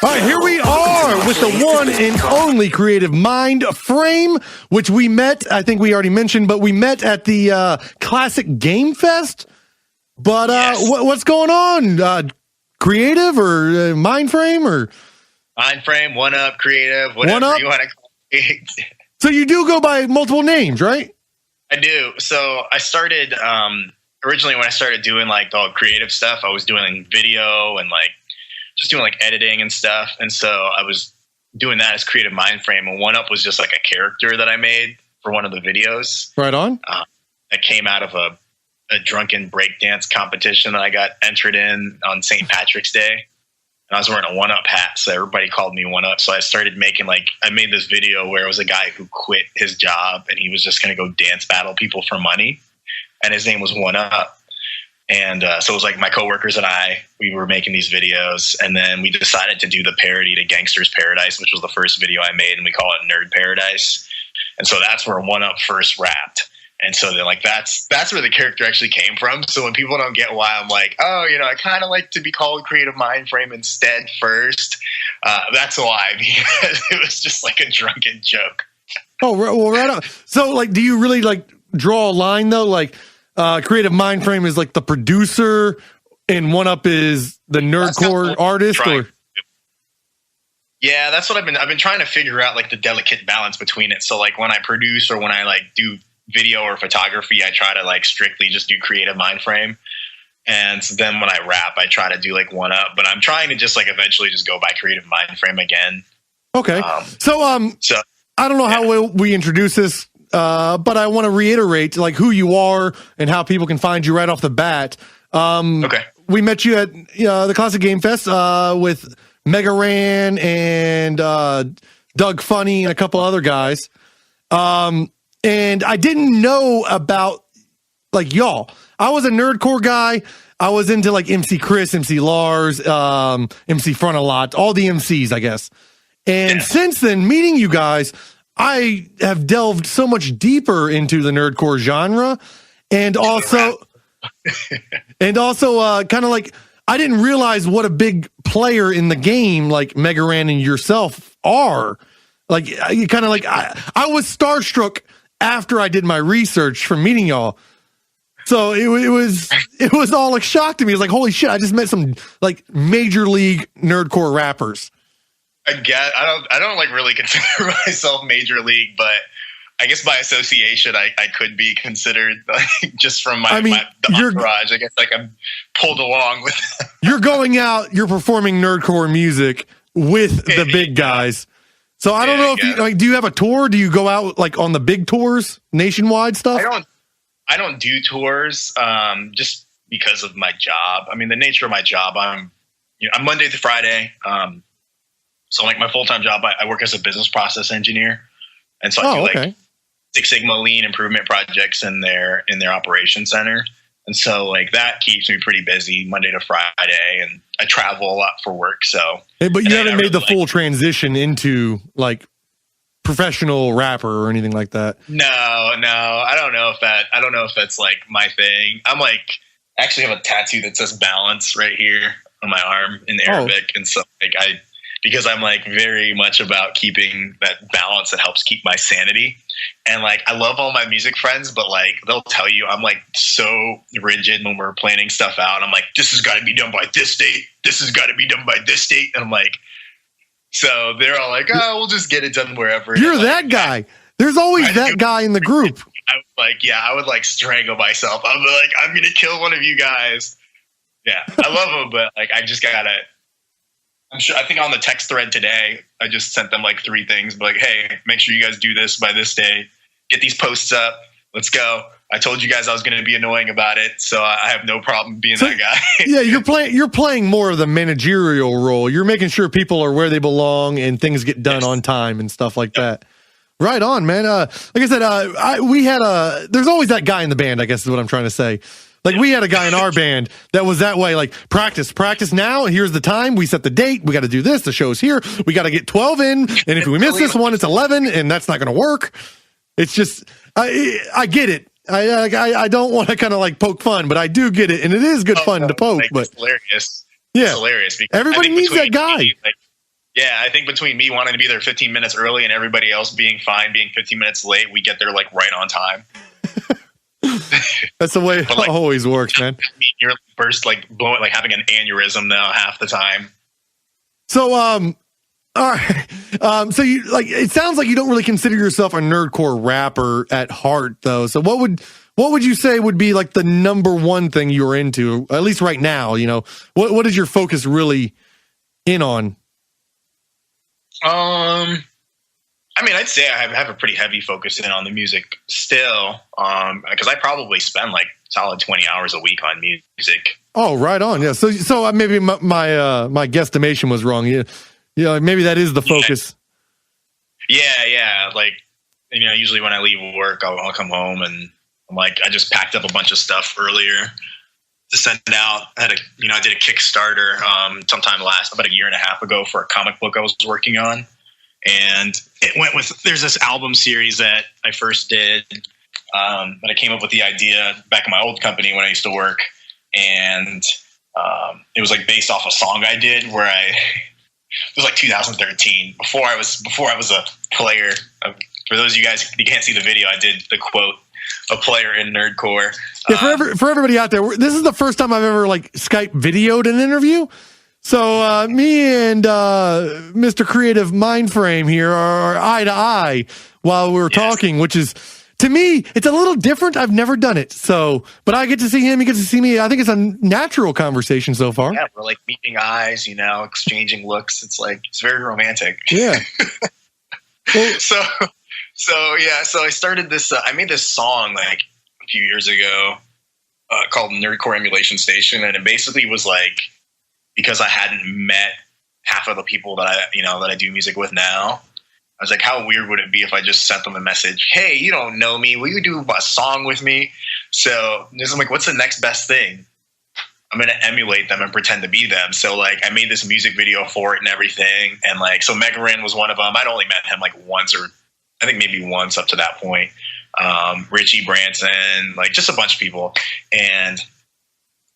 All right, here we are with the one and only Creative Mind Frame, which we met, I think we already mentioned, but we met at the Classic Game Fest. But Yes. what's going on? Creative or Mind Frame or? Mind Frame, One Up, Creative, whatever 1UP? you want to call it. So you do go by multiple names, right? I do. So I started, originally when I started doing like the creative stuff, I was doing video and like just doing like editing and stuff. And so I was doing that as Creative Mind Frame. And One Up was just like a character that I made for one of the videos. Right on. That came out of a drunken breakdance competition that I got entered in on St. Patrick's Day. And I was wearing a One Up hat, so everybody called me One Up. So I started making I made this video where it was a guy who quit his job and he was just going to go dance battle people for money. And his name was One Up. And so it was like my coworkers and we were making these videos. And then we decided to do the parody to Gangster's Paradise, which was the first video I made. And we call it Nerd Paradise. And so that's where One Up first rapped. And so then that's where the character actually came from. So when people don't get why I'm like, oh, I kind of like to be called Creative Mind Frame instead first. That's why, because it was just like a drunken joke. Oh, well, right on. So do you really draw a line though? Creative Mind Frame is like the producer and One Up is the nerdcore artist or? Yeah, that's what I've been trying to figure out, the delicate balance between it. So when I produce or when I do video or photography, I try to strictly just do Creative Mind Frame. And then when I rap, I try to do One Up, but I'm trying to just eventually just go by Creative Mind Frame again. Okay. So I don't know how we introduce this, but I want to reiterate who you are and how people can find you right off the bat. Okay. We met you at the Classic Game Fest with Mega Ran and Doug Funny and a couple other guys. And I didn't know about y'all. I was a nerdcore guy. I was into MC Chris, MC Lars, MC Front a lot, all the MCs, I guess. And since then, meeting you guys, I have delved so much deeper into the nerdcore genre, and also kind of I didn't realize what a big player in the game Mega Ran and yourself are. I was starstruck after I did my research from meeting y'all. So it was all shock to me. It was holy shit, I just met some major league nerdcore rappers. I don't really consider myself major league, but I guess by association I could be considered just from the entourage. I guess I'm pulled along with them. You're going out, you're performing nerdcore music with the big guys. So I don't know if you do you have a tour? Do you go out on the big tours, nationwide stuff? I don't do tours just because of my job. I mean, the nature of my job, I'm Monday through Friday. So my full-time job, I work as a business process engineer. And so I do Six Sigma lean improvement projects in their operations center. And so that keeps me pretty busy Monday to Friday, and I travel a lot for work. So, but you haven't made the full transition into professional rapper or anything like that. No, I don't know if that's my thing. I'm actually have a tattoo that says balance right here on my arm in Arabic. And so because I'm very much about keeping that balance that helps keep my sanity. And I love all my music friends, but they'll tell you I'm so rigid when we're planning stuff out. I'm this has got to be done by this date. This has got to be done by this date. And I'm so they're all oh, we'll just get it done wherever. You're that guy. There's always that guy in the group. I would strangle myself. I'm I'm going to kill one of you guys. Yeah, I love them, but I just gotta. I'm sure. I think on the text thread today, I just sent them 3 things. But hey, make sure you guys do this by this day. Get these posts up. Let's go. I told you guys I was going to be annoying about it, so I have no problem being that guy. Yeah, you're playing more of the managerial role. You're making sure people are where they belong and things get done on time and stuff like that. Right on, man. Like I said, there's always that guy in the band, I guess is what I'm trying to say. We had a guy in our band that was that way, practice now, and here's the time, we set the date, we got to do this, the show's here, we got to get 12 in, and if we miss this one, it's 11, and that's not going to work. It's just, I get it. I don't want to kind of poke fun, but I do get it, and it is good fun to poke. But it's hilarious. Yeah, it's hilarious. Everybody needs that guy. Yeah, I think between me wanting to be there 15 minutes early and everybody else being fine, being 15 minutes late, we get there like right on time. That's the way it like, always works, man. You're burst like blowing, like having an aneurysm now half the time. So, all right. So you like, it sounds like you don't really consider yourself a nerdcore rapper at heart, though. So what would you say would be like the number one thing you're into, at least right now? You know, what is your focus really in on? I mean, I'd say I have a pretty heavy focus in on the music still, because I probably spend like solid 20 hours a week on music. Oh, right on. Yeah. So maybe my guesstimation was wrong. Yeah. Maybe that is the focus. Yeah. Like, you know, usually when I leave work, I'll come home and I'm like, I just packed up a bunch of stuff earlier to send out. I did a Kickstarter sometime about a year and a half ago for a comic book I was working on. And it went with, there's this album series that I first did, that I came up with the idea back in my old company when I used to work. And it was like based off a song I did where it was like 2013, before I was a player. For those of you guys, you can't see the video, I did the quote, a player in nerdcore. Yeah, for everybody out there, this is the first time I've ever like Skype videoed an interview. So me and Mr. Creative Mindframe here are eye to eye while we're talking, which is, to me, it's a little different. I've never done it. So, but I get to see him. He gets to see me. I think it's a natural conversation so far. Yeah, we're like meeting eyes, you know, exchanging looks. It's very romantic. Yeah. Well, so I started this, I made this song like a few years ago called Nerdcore Emulation Station. And it basically was like, because I hadn't met half of the people that I do music with now, I was like, how weird would it be if I just sent them a message? Hey, you don't know me. Will you do a song with me? So I'm like, what's the next best thing? I'm going to emulate them and pretend to be them. So like, I made this music video for it and everything. And like, so Mega Ran was one of them. I'd only met him like once, or I think maybe once up to that point. Richie Branson, like just a bunch of people. And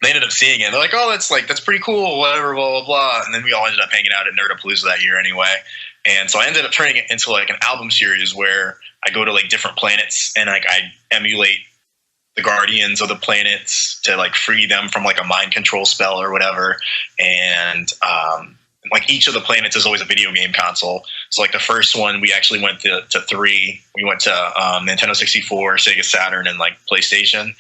they ended up seeing it. They're like, oh, that's pretty cool, whatever, blah, blah, blah. And then we all ended up hanging out at Nerdapalooza that year anyway. And so I ended up turning it into like an album series where I go to like different planets and like I emulate the guardians of the planets to like free them from like a mind control spell or whatever. And like each of the planets is always a video game console. So like the first one, we actually went to 3. We went to Nintendo 64, Sega Saturn, and like PlayStation.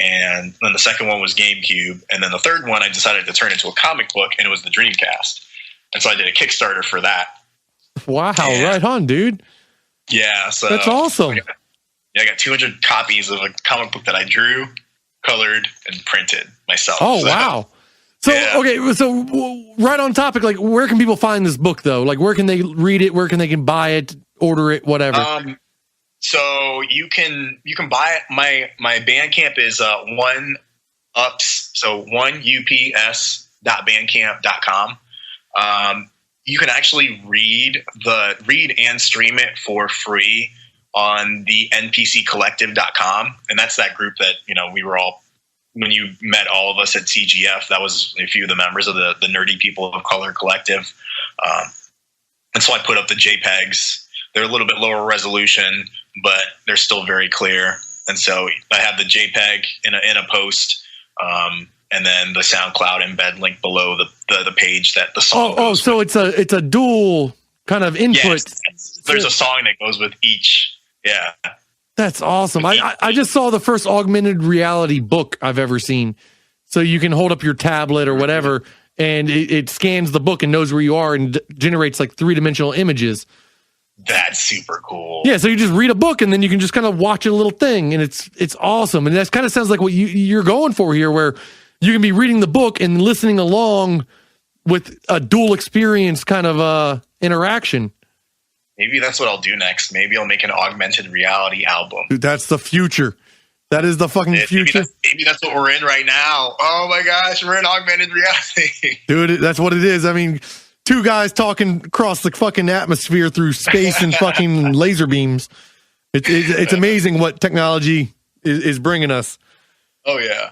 And then the second one was GameCube. And then the third one, I decided to turn into a comic book, and it was the Dreamcast. And so I did a Kickstarter for that. Wow, right on, dude. Yeah. So that's awesome. I got 200 copies of a comic book that I drew, colored, and printed myself. Oh, wow. So, yeah. Okay. So right on topic, like where can people find this book though? Like where can they read it? Where can they buy it, order it, whatever? So you can buy it. My Bandcamp is oneups.bandcamp.com. You can actually read and stream it for free on the npccollective.com. And that's that group that, you know, we were all, when you met all of us at CGF, that was a few of the members of the Nerdy People of Color Collective. And so I put up the JPEGs. They're a little bit lower resolution, but they're still very clear. And so I have the JPEG in a post, and then the SoundCloud embed link below the page that the song. goes so with. It's a dual kind of input. Yes, there's a song that goes with each. Yeah, that's awesome. I just saw the first augmented reality book I've ever seen. So you can hold up your tablet or whatever, and it scans the book and knows where you are and generates like 3-dimensional images. That's super cool. Yeah, so you just read a book and then you can just kind of watch a little thing, and it's awesome. And that kind of sounds like what you're going for here, where you can be reading the book and listening along with a dual experience kind of interaction. Maybe that's what I'll do next. Maybe I'll make an augmented reality album. Dude, that's the future. That is the fucking future. Maybe that's what we're in right now. Oh my gosh, we're in augmented reality. Dude, that's what it is. I mean, 2 guys talking across the fucking atmosphere through space and fucking laser beams. It's amazing what technology is bringing us. Oh yeah.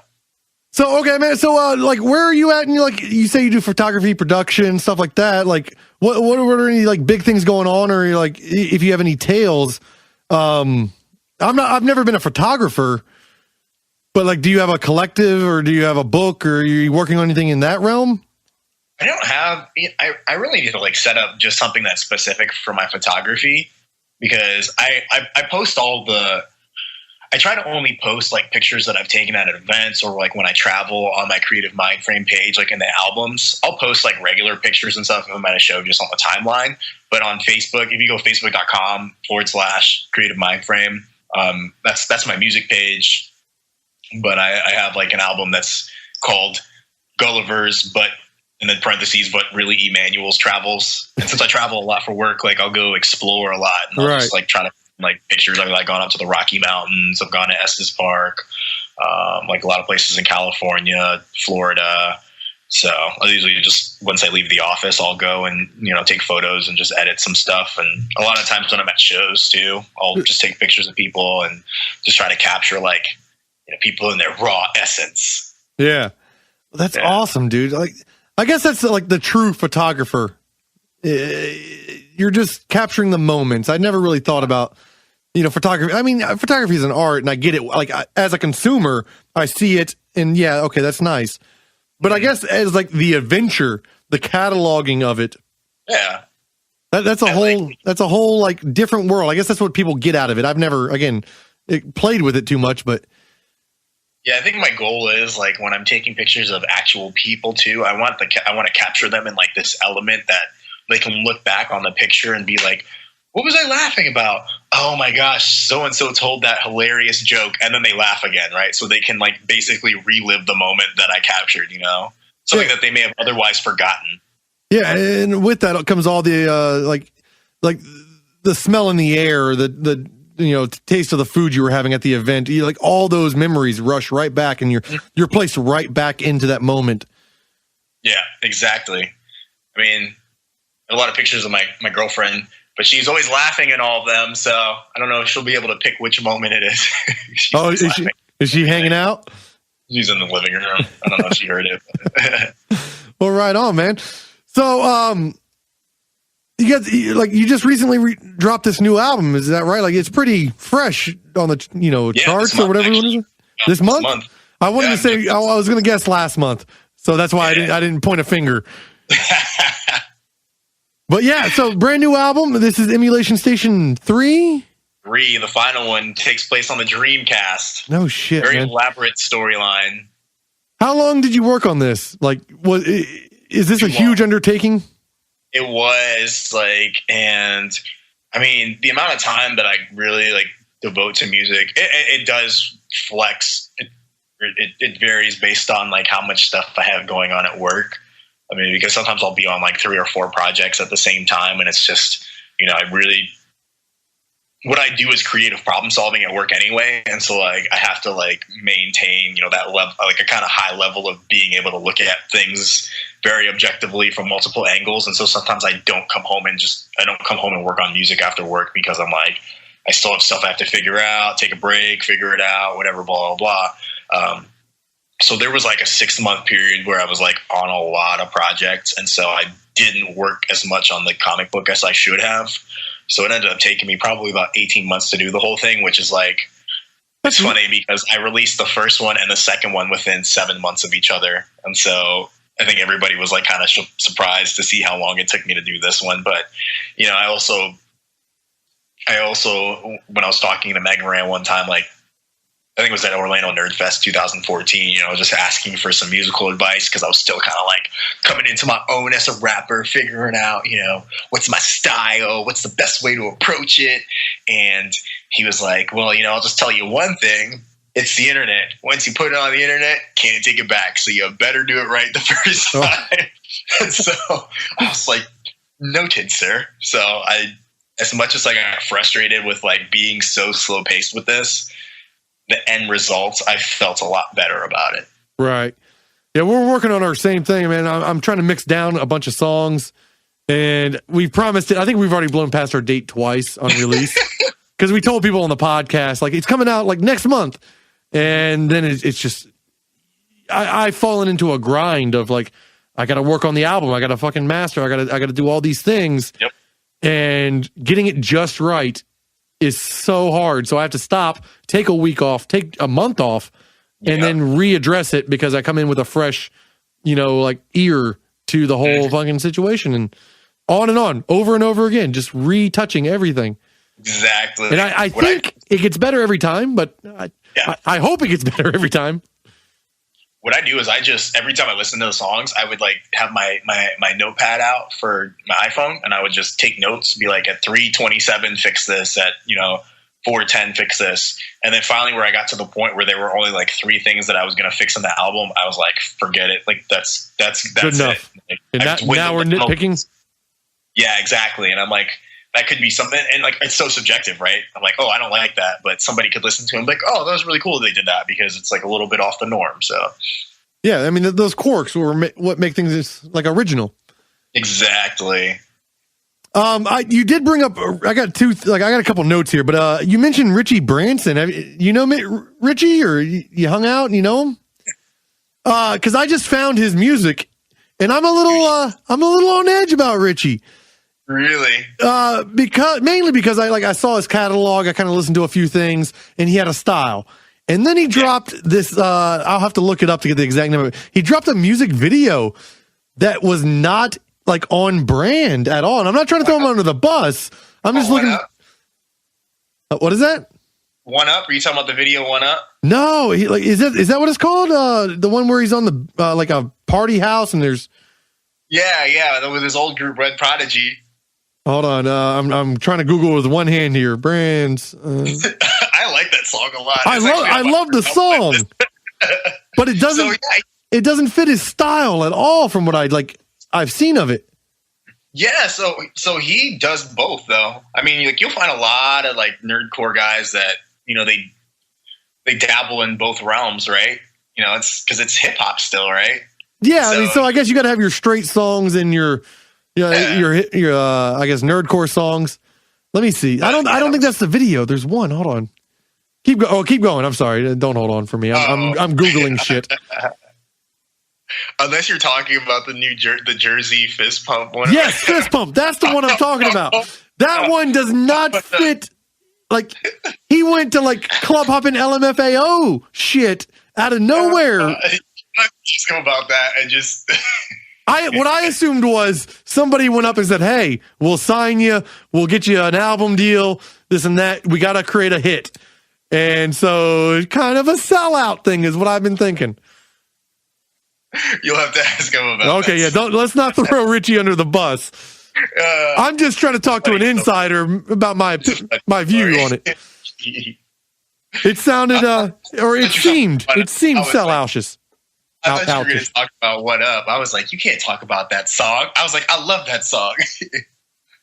So, okay, man. So, like, where are you at? And you say you do photography, production, stuff like that. Like, what are any like big things going on, or like, if you have any tales? I've never been a photographer, but like, do you have a collective, or do you have a book, or are you working on anything in that realm? I don't have. I really need to like set up just something that's specific for my photography, because I post all the. I try to only post like pictures that I've taken at events or like when I travel on my Creative Mindframe page, like in the albums. I'll post like regular pictures and stuff if I'm at a show just on the timeline. But on Facebook, if you go facebook.com/Creative Mindframe, that's my music page. But I have like an album that's called Gulliver's, but in the parentheses, but really Emmanuel's Travels. And since I travel a lot for work, like I'll go explore a lot, and I'll just like try to like pictures. I've like gone up to the Rocky Mountains. I've gone to Estes Park, like a lot of places in California, Florida. So I usually just, once I leave the office, I'll go and, take photos and just edit some stuff. And a lot of times when I'm at shows too, I'll just take pictures of people and just try to capture like, people in their raw essence. Yeah. That's awesome, dude. Like, I guess that's like the true photographer. You're just capturing the moments. I never really thought about, photography. I mean, photography is an art, and I get it. Like, as a consumer, I see it, and yeah, okay, that's nice. But I guess as like the adventure, the cataloging of it, that's a whole like different world. I guess that's what people get out of it. I've never played with it too much, but yeah, I think my goal is like when I'm taking pictures of actual people too, I want to capture them in like this element that they can look back on the picture and be like, what was I laughing about? Oh my gosh, so-and-so told that hilarious joke. And then they laugh again, right? So they can like basically relive the moment that I captured, something that they may have otherwise forgotten. Yeah. And with that comes all the, like the smell in the air, the taste of the food you were having at the event. Like all those memories rush right back, and you're placed right back into that moment. Yeah, exactly. I mean, a lot of pictures of my girlfriend, but she's always laughing in all of them. So I don't know if she'll be able to pick which moment it is. Is she hanging out? She's in the living room. I don't know if she heard it. Well, right on, man. So, you just recently dropped this new album. Is that right? Like, it's pretty fresh on the, charts or whatever. This month? I wanted to say, I was going to guess last month. So that's why I didn't point a finger. But yeah, so brand new album. This is Emulation Station 3. The final one takes place on the Dreamcast. No shit, Very man. elaborate storyline. How long did you work on this? Like, is this a huge undertaking? It was and I mean, the amount of time that I really like devote to music, it does flex. It varies based on like how much stuff I have going on at work. I mean, because sometimes I'll be on like 3 or 4 projects at the same time, and it's just, what I do is creative problem solving at work anyway. And so like, I have to like maintain, that level, like a kind of high level of being able to look at things very objectively from multiple angles. And so sometimes I don't come home and work on music after work, because I'm like, I still have stuff I have to figure out, take a break, figure it out, whatever, blah, blah, blah. So there was like a 6-month period where I was like on a lot of projects. And so I didn't work as much on the comic book as I should have. So it ended up taking me probably about 18 months to do the whole thing, which is like, it's funny because I released the first one and the second one within 7 months of each other. And so I think everybody was like kind of surprised to see how long it took me to do this one. But, I also, when I was talking to Mega Ran one time, like, I think it was at Orlando Nerd Fest 2014, just asking for some musical advice, because I was still kind of like coming into my own as a rapper, figuring out, what's my style, what's the best way to approach it. And he was like, well, I'll just tell you one thing. It's the internet. Once you put it on the internet, can't take it back. So you better do it right the first time. And so I was like, noted, sir. So as much as I got frustrated with like being so slow paced with this, the end results, I felt a lot better about it. Right. Yeah, we're working on our same thing, man. I'm trying to mix down a bunch of songs, and we promised it. I think we've already blown past our date twice on release, because we told people on the podcast, like, it's coming out like next month. And then it's just, I've fallen into a grind of like, I got to work on the album. I got to fucking master. I got to do all these things. Yep. And getting it just right is so hard. So I have to stop, take a week off, take a month off, and then readdress it because I come in with a fresh, like ear to the whole fucking situation, and on, over and over again, just retouching everything. Exactly. And I think it gets better every time, but I hope it gets better every time. What I do is every time I listen to the songs, I would like have my notepad out for my iPhone, and I would just take notes, be like, at 3:27 fix this, at 4:10 fix this. And then finally where I got to the point where there were only like 3 things that I was going to fix in the album, I was like, forget it. Like that's good enough. Like, and now we're nitpicking. Yeah, exactly. And I'm like, that could be something, and like it's so subjective, right? I'm like, oh, I don't like that, but somebody could listen to him like, oh, that was really cool they did that, because it's like a little bit off the norm. So yeah, I mean, those quirks were what make things like original. Exactly. You did bring up, I got a couple notes here, but you mentioned Richie Branson. You know Richie, or you hung out and you know him? Because I just found his music, and I'm a little on edge about Richie. Really? Mainly because I saw his catalog. I kind of listened to a few things, and he had a style. And then he dropped this. I'll have to look it up to get the exact name of it. He dropped a music video that was not like on brand at all. And I'm not trying to throw him under the bus. I'm just looking. What is that? One Up? Are you talking about the video One Up? No, is that what it's called? The one where he's on the like a party house and there's. Yeah, with his old group Red Prodigy. Hold on, I'm trying to Google with one hand here. Brands. I like that song a lot. I love the song, but it doesn't. It doesn't fit his style at all from what I've seen of it. Yeah, so he does both though. I mean, like you'll find a lot of like nerdcore guys that they dabble in both realms, right? It's because it's hip hop still, right? Yeah, so I guess you got to have your straight songs and your I guess nerdcore songs. Let me see. I don't think that's the video. There's one. Hold on. Keep going. I'm sorry. Don't hold on for me. I'm Googling shit. Unless you're talking about the Jersey Fist Pump one. Yes, Fist Pump. That's the one I'm talking about. That one does not fit. Like he went to like club hopping LMFAO shit out of nowhere. Ask him about that and just. What I assumed was somebody went up and said, "Hey, we'll sign you. We'll get you an album deal. This and that. We got to create a hit." And so, kind of a sellout thing is what I've been thinking. You'll have to ask him about. Okay, yeah. Let's not throw Richie under the bus. I'm just trying to talk to an insider about my view on it. It sounded, or it seemed selloutish. I thought you were going to talk about What Up. I was like, you can't talk about that song. I was like, I love that song.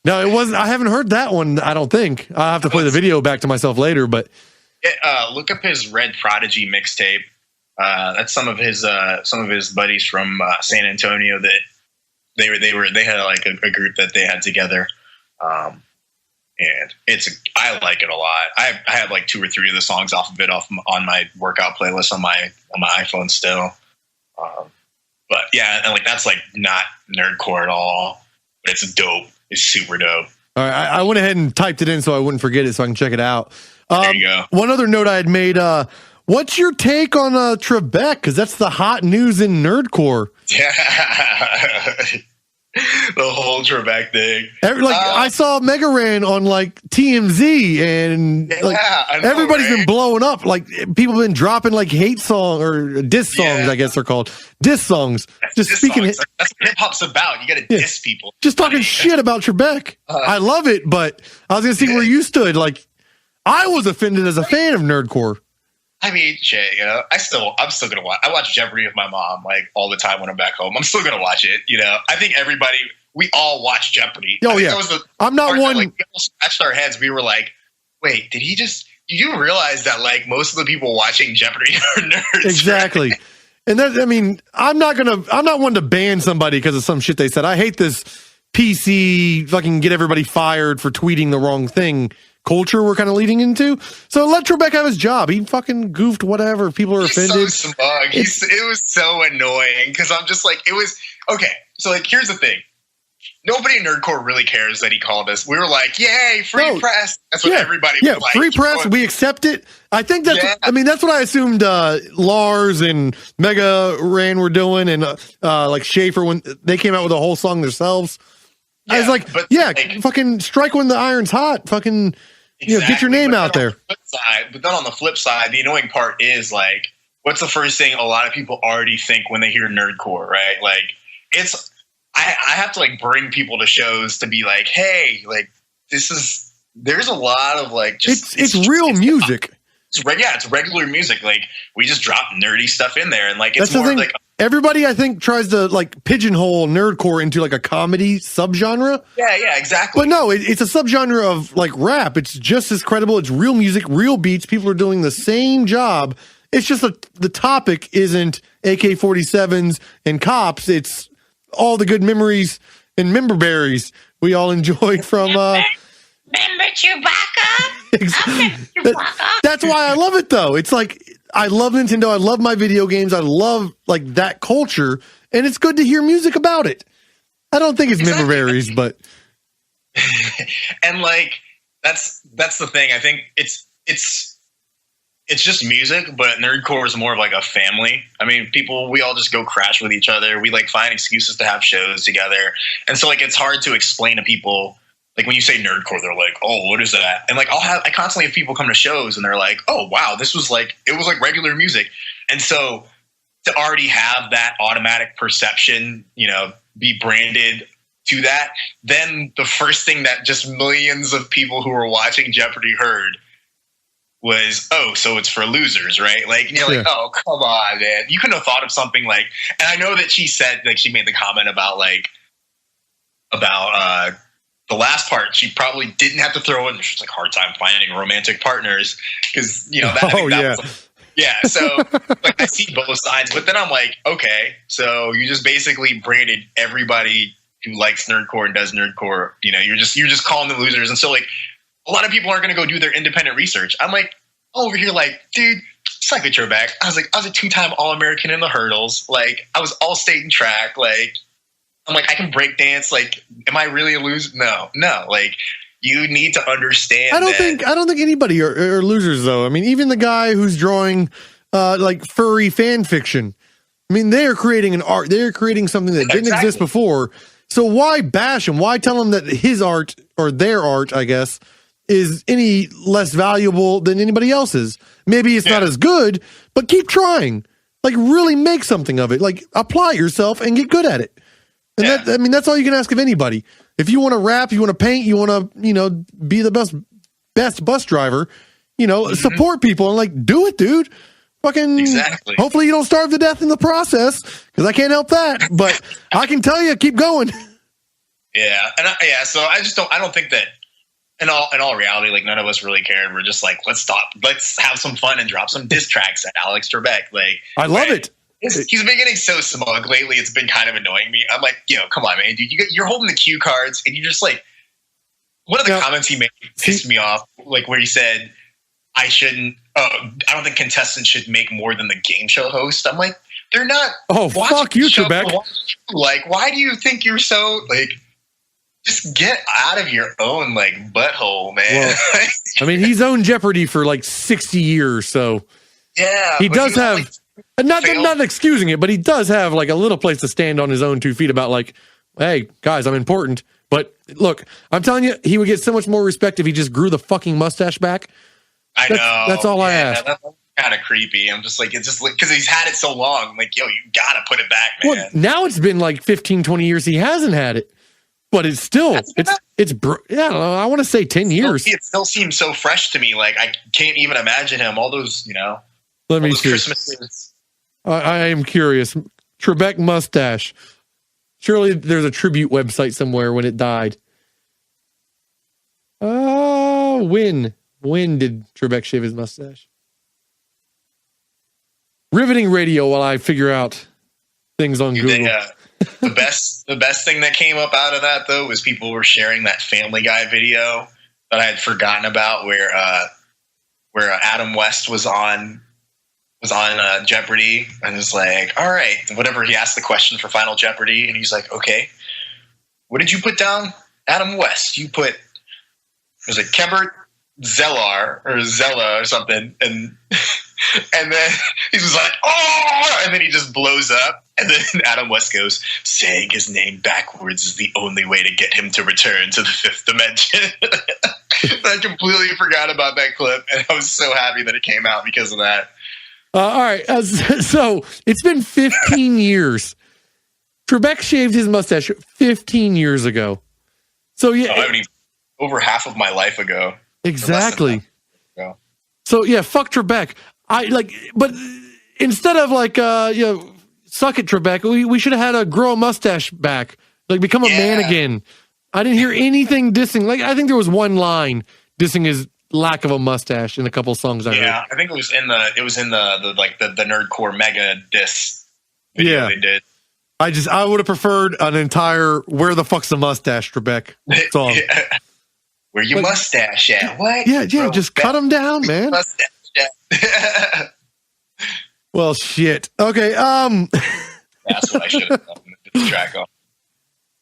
No, it wasn't. I haven't heard that one. I don't think. I'll have to play the video back to myself later. But look up his Red Prodigy mixtape. That's some of his buddies from San Antonio that they had like a group that they had together. And I like it a lot. I have like 2 or 3 of the songs off of it on my workout playlist on my iPhone still. But yeah, and like that's like not nerdcore at all, but it's dope. It's super dope. All right, I went ahead and typed it in so I wouldn't forget it, so I can check it out. There you go. One other note I had made. What's your take on Trebek? Because that's the hot news in nerdcore. Yeah. The whole Trebek thing. I saw Mega Ran on like TMZ, and everybody's been blowing up. Like people have been dropping like hate song or diss songs, I guess they're called diss songs. Just diss speaking, songs. That's what hip hop's about. You got to diss people. Just talking shit about Trebek. I love it, but I was gonna see where you stood. Like I was offended as a fan of nerdcore. I mean, Jay, I'm still gonna watch. I watch Jeopardy with my mom like all the time when I'm back home. I'm still gonna watch it. I think we all watch Jeopardy. Oh yeah, I'm not one. We all scratched our heads. We were like, "Wait, did you realize that like most of the people watching Jeopardy are nerds?" Exactly. Right? And I'm not one to ban somebody because of some shit they said. I hate this PC fucking get everybody fired for tweeting the wrong thing culture we're kind of leading into. So let Trebek have his job. He fucking goofed whatever. People are offended. So smug. It was so annoying because I'm just like, it was okay. So like, here's the thing. Nobody in Nerdcore really cares that he called us. We were like, yay, free press. That's what everybody was like. Free press. We accept it. I think that's, I mean, that's what I assumed Lars and Mega Ran were doing, and like Schaefer when they came out with a whole song themselves. I was like, fucking strike when the iron's hot. Fucking, get your name out there. But then on the flip side, the annoying part is like, what's the first thing a lot of people already think when they hear Nerdcore, right? Like, it's, I have to like bring people to shows to be like, hey, like there's a lot of like, just it's real music. It's regular music. Like we just drop nerdy stuff in there, and like it's That's more like everybody I think tries to like pigeonhole Nerdcore into like a comedy subgenre. Yeah, exactly. But no, it's a subgenre of like rap. It's just as credible. It's real music, real beats. People are doing the same job. It's just the topic isn't AK-47s and cops. It's all the good memories and member berries we all enjoyed from Remember Chewbacca? That's why I love it though. It's like I love Nintendo, I love my video games, I love like that culture, and it's good to hear music about it. I don't think it's member berries, but and like that's the thing. I think it's just music, but Nerdcore is more of like a family. I mean, we all just go crash with each other. We like find excuses to have shows together. And so like, it's hard to explain to people, like when you say Nerdcore, they're like, oh, what is that? And like, I constantly have people come to shows and they're like, oh, wow, it was like regular music. And so to already have that automatic perception, be branded to that, then the first thing that just millions of people who were watching Jeopardy heard was, oh, so it's for losers, right? Like, like, oh, come on, man. You couldn't have thought of something like, and I know that she said, like, she made the comment about the last part, she probably didn't have to throw in, she's like, hard time finding romantic partners, because, so, like, I see both sides, but then I'm like, okay, so you just basically branded everybody who likes Nerdcore and does Nerdcore, you're just calling them losers, and so, like, a lot of people aren't going to go do their independent research. I'm like, over here, like, dude, suck the Trebek. I was a 2-time All-American in the hurdles. Like, I was all-state in track. Like, I'm like, I can break dance. Like, am I really a loser? No. Like, you need to understand. I don't think anybody are losers though. I mean, even the guy who's drawing like furry fan fiction. I mean, they are creating an art. They're creating something that didn't exist before. So why bash him? Why tell him that his art or their art, I guess, is any less valuable than anybody else's? Maybe it's not as good, but keep trying. Like, really make something of it. Like, apply yourself and get good at it. And that's all you can ask of anybody. If you want to rap, you want to paint, you want to, be the best bus driver, support people and like, do it, dude. Fucking exactly. Hopefully you don't starve to death in the process, because I can't help that. But I can tell you, keep going. Yeah. And so I don't think that in all reality, like, none of us really cared. We're just like, let's have some fun and drop some diss tracks at Alex Trebek. Like, I love it. He's been getting so smug lately. It's been kind of annoying me. I'm like, come on, man, dude. You're holding the cue cards, and you just like, one of the comments he made pissed me off. Like, where he said, I don't think contestants should make more than the game show host. I'm like, they're not. Oh, fuck you, Trebek. Like, why do you think you're so like? Just get out of your own like butthole, man. Well, I mean, he's owned Jeopardy for like 60 years, so yeah, he does have. Not excusing it, but he does have like a little place to stand on his own 2 feet about like, hey, guys, I'm important. But look, I'm telling you, he would get so much more respect if he just grew the fucking mustache back. I know. That's all I ask. That's kind of creepy. I'm just like, it's just like, because he's had it so long. I'm like, yo, you gotta put it back, man. Well, now it's been like 15, 20 years he hasn't had it. But it's still, I want to say 10 years. It still seems so fresh to me. Like, I can't even imagine him. All those, Let me see. Christmases. I am curious. Trebek mustache. Surely there's a tribute website somewhere when it died. When did Trebek shave his mustache? Riveting radio while I figure out things on Google. The best thing that came up out of that though was people were sharing that Family Guy video that I had forgotten about, where Adam West was on Jeopardy, and was like, all right, whatever. He asked the question for Final Jeopardy, and he's like, okay, what did you put down, Adam West? You put, was it Kebert Zellar or Zella or something, and then he was like, oh, and then he just blows up, and then Adam West goes, saying his name backwards is the only way to get him to return to the fifth dimension. I completely forgot about that clip, and I was so happy that it came out because of that. All right. So it's been 15 years. Trebek shaved his mustache 15 years ago. So yeah, I mean, over half of my life ago. Exactly. Ago. So yeah, fuck Trebek. But instead of suck it, Trebek. We should have had a grow a mustache back, like become a man again. I didn't hear anything dissing. Like I think there was one line dissing his lack of a mustache in a couple songs I heard. Yeah, I think it was in the Nerdcore mega diss video they did. I would have preferred an entire "Where the fuck's the mustache" Trebek song. Where your mustache at? What? Yeah, just cut him down, man. Mustache at. Well, shit. Okay, That's what I should have done. The track off.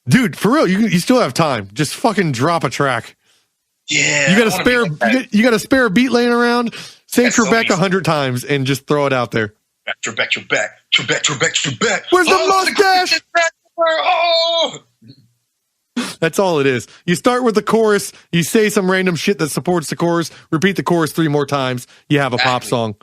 Dude, for real, you still have time. Just fucking drop a track. Yeah, you got a spare beat laying around. Say Trebek 100 times and just throw it out there. Trebek. Where's the mustache? Oh! That's all it is. You start with the chorus. You say some random shit that supports the chorus. Repeat the chorus 3 more times. You have a pop song.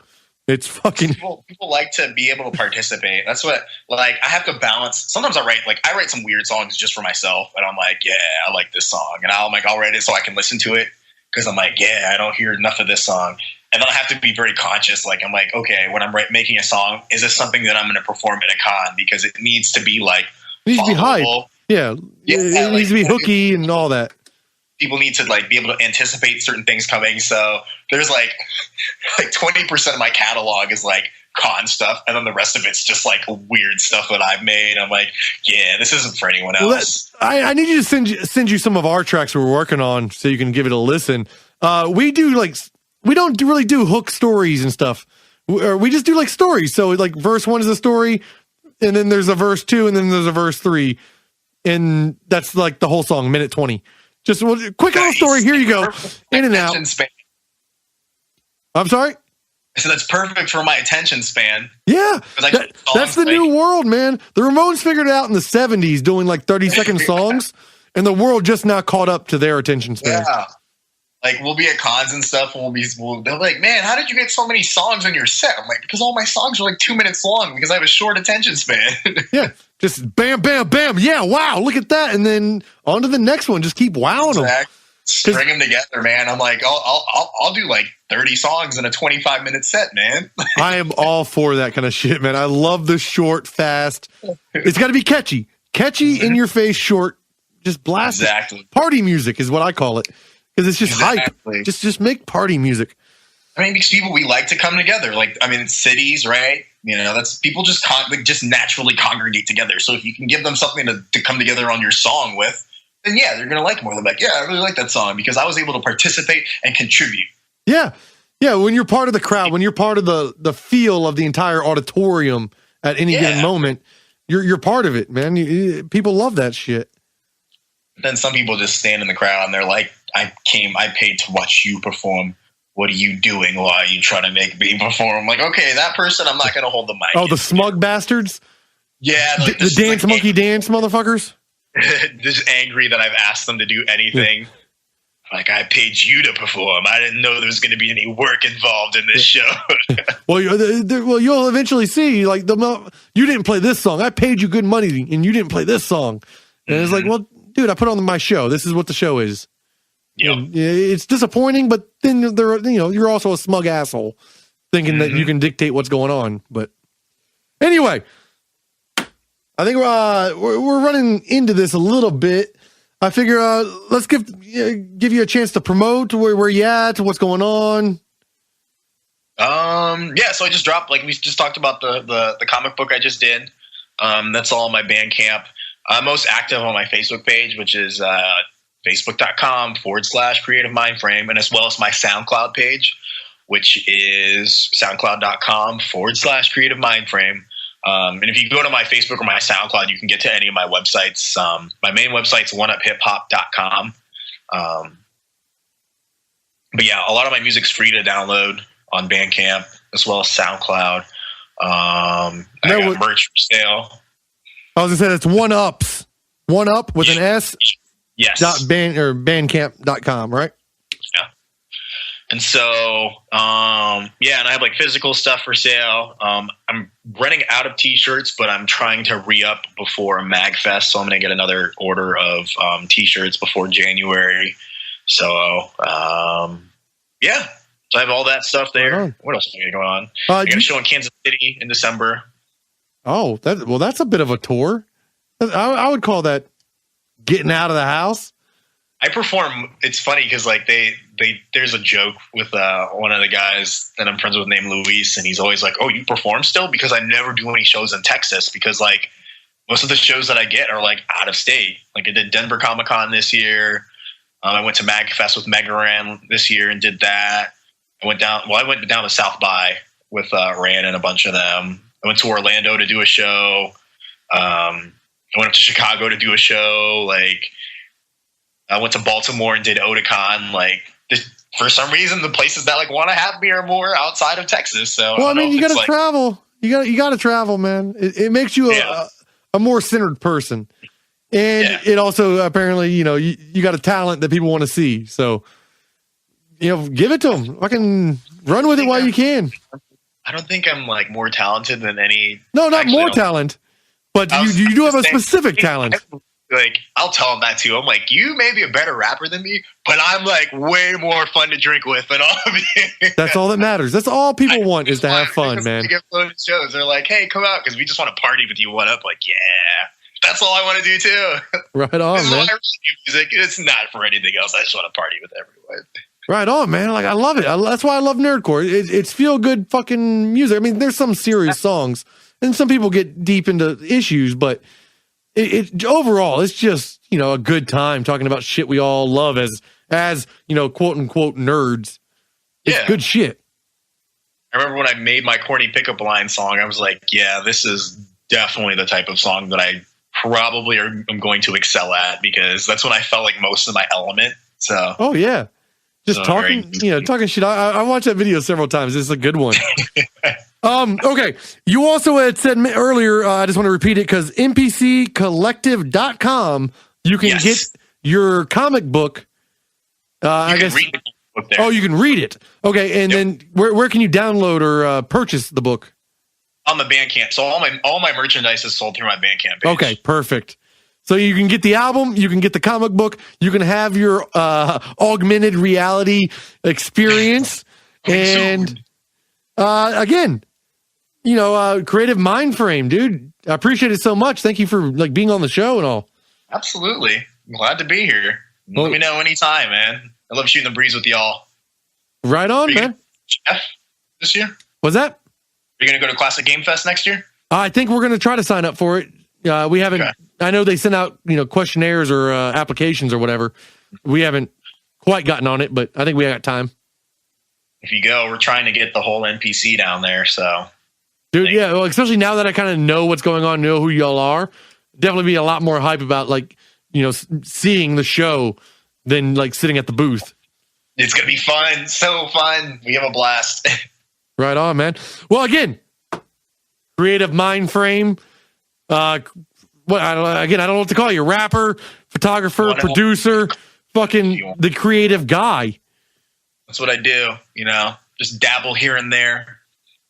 It's fucking. People like to be able to participate. That's what, I have to balance. Sometimes I write some weird songs just for myself, and I'm like, yeah, I like this song, and I'll write it so I can listen to it because I'm like, yeah, I don't hear enough of this song, and then I have to be very conscious. Like, I'm like, okay, when I'm making a song, is this something that I'm going to perform at a con because it needs to be like, it needs to be hype. Yeah, it needs to be hooky and all that. People need to be able to anticipate certain things coming. So there's like 20% of my catalog is con stuff, and then the rest of it's just weird stuff that I've made. I'm like, yeah, this isn't for anyone else. I need you to send you some of our tracks we're working on so you can give it a listen. We don't really do hook stories and stuff. We just do stories. So verse 1 is a story, and then there's a verse 2, and then there's a verse 3, and that's the whole song, minute 20. Just a quick little story. Here you go. In and out. I'm sorry? So that's perfect for my attention span. Yeah. That's the new world, man. The Ramones figured it out in the 70s doing 30-second songs, and the world just now caught up to their attention span. Yeah. We'll be at cons and stuff, and they're like, man, how did you get so many songs on your set? I'm like, because all my songs are 2 minutes long because I have a short attention span. Yeah. Just bam, bam, bam. Yeah, wow, look at that. And then on to the next one. Just keep wowing them. String them together, man. I'm like, I'll do 30 songs in a 25-minute set, man. I am all for that kind of shit, man. I love the short, fast. It's got to be catchy. Catchy, in your face, short. Just blast it. Party music is what I call it. Because it's just hype. Just make party music. I mean, because we like to come together. Cities, right? That's people just just naturally congregate together. So if you can give them something to come together on your song with, then yeah, they're gonna like more. They're like, yeah, I really like that song because I was able to participate and contribute. Yeah, yeah. When you're part of the crowd, when you're part of the feel of the entire auditorium at any given moment, you're part of it, man. People love that shit. Then some people just stand in the crowd and they're like, I paid to watch you perform. What are you doing? Why are you trying to make me perform? I'm like, okay, that person, I'm not going to hold the mic. Oh, the smug bastards? Yeah. The dance monkey dance motherfuckers? Just angry that I've asked them to do anything. Yeah. I paid you to perform. I didn't know there was going to be any work involved in this show. Well, you'll eventually see, you didn't play this song. I paid you good money, and you didn't play this song. And it's like, well, dude, I put on my show. This is what the show is. Yep. It's disappointing, but then you're also a smug asshole thinking that you can dictate what's going on. But anyway, I think we're running into this a little bit. I figure let's give you a chance to promote where you at, what's going on. Yeah, so I just dropped, we just talked about the comic book I just did. That's all on my Bandcamp. I'm most active on my Facebook page, which is Facebook.com/Creative Mindframe, and as well as my SoundCloud page, which is SoundCloud.com/Creative Mindframe. And if you go to my Facebook or my SoundCloud, you can get to any of my websites. My main website's oneuphiphop.com. But yeah, a lot of my music's free to download on Bandcamp as well as SoundCloud. I got merch for sale. I was gonna say that's One Up with an S. Yes. Bandcamp.com, right? Yeah. And so, and I have like physical stuff for sale. I'm running out of t-shirts, but I'm trying to re-up before MagFest. So I'm going to get another order of t-shirts before January. So, So I have all that stuff there. Right. What else is going on? I got a show in Kansas City in December. Oh, that's a bit of a tour. I would call that getting out of the house. I perform. It's funny because like there's a joke with one of the guys that I'm friends with named Luis, and he's always like, "Oh, you perform still?" Because I never do any shows in Texas because like most of the shows that I get are like out of state. Like I did Denver Comic Con this year. I went to MagFest with Megaran this year and did that. I went down to South by with Ran and a bunch of them. I went to Orlando to do a show. I went up to Chicago to do a show. Like I went to Baltimore and did Otakon. Like for some reason, the places that like want to have me are more outside of Texas. So well, I mean, you got to travel. You got to travel, man. It makes you a more centered person, and it also apparently you got a talent that people want to see. So give it to them. Fucking run with it while you can. I don't think I'm like more talented than any. No, not more talent, but you do have a specific talent. Like I'll tell them that too. I'm like, you may be a better rapper than me, but I'm like way more fun to drink with than all of you. That's all that matters. That's all people want is to have fun, man. Get shows. They're like, hey, come out because we just want to party with you. One up, like, yeah, that's all I want to do too. Right on, this is man. why I really do music. It's not for anything else. I just want to party with everyone. Right on, man. Like I love it. That's why I love nerdcore. It's feel good fucking music. I mean, there's some serious songs, and some people get deep into issues, but it overall, it's just a good time talking about shit we all love as quote unquote nerds. It's good shit. I remember when I made my corny pickup line song, I was like, yeah, this is definitely the type of song that I probably am going to excel at because that's when I felt like most of my element. So. Oh yeah. Just talking shit. I watched that video several times. It's a good one. Okay. You also had said earlier, I just want to repeat it because NPCcollective.com, you can get your comic book. I guess. Read the book there. Oh, you can read it. Okay. And then where can you download or purchase the book? On the Bandcamp. So all my merchandise is sold through my Bandcamp page. Okay. Perfect. So you can get the album, you can get the comic book, you can have your augmented reality experience, and again, Creative Mindframe, dude. I appreciate it so much. Thank you for like being on the show and all. Absolutely, I'm glad to be here. Let me know anytime, man. I love shooting the breeze with y'all. Right on, man. Jeff, this year? What's that? Are you gonna go to Classic Game Fest next year? I think we're gonna try to sign up for it. We haven't. Okay. I know they send out questionnaires or applications or whatever. We haven't quite gotten on it, but I think we got time. If you go, we're trying to get the whole NPC down there. So, dude, yeah. Well, especially now that I kind of know what's going on, know who y'all are, definitely be a lot more hype about seeing the show than like sitting at the booth. It's gonna be fun, so fun. We have a blast. Right on, man. Well, again, Creative Mindframe. I don't know what to call you. Rapper, photographer, producer, fucking the creative guy. That's what I do. Just dabble here and there.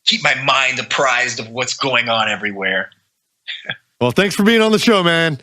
Keep my mind apprised of what's going on everywhere. Well, thanks for being on the show, man.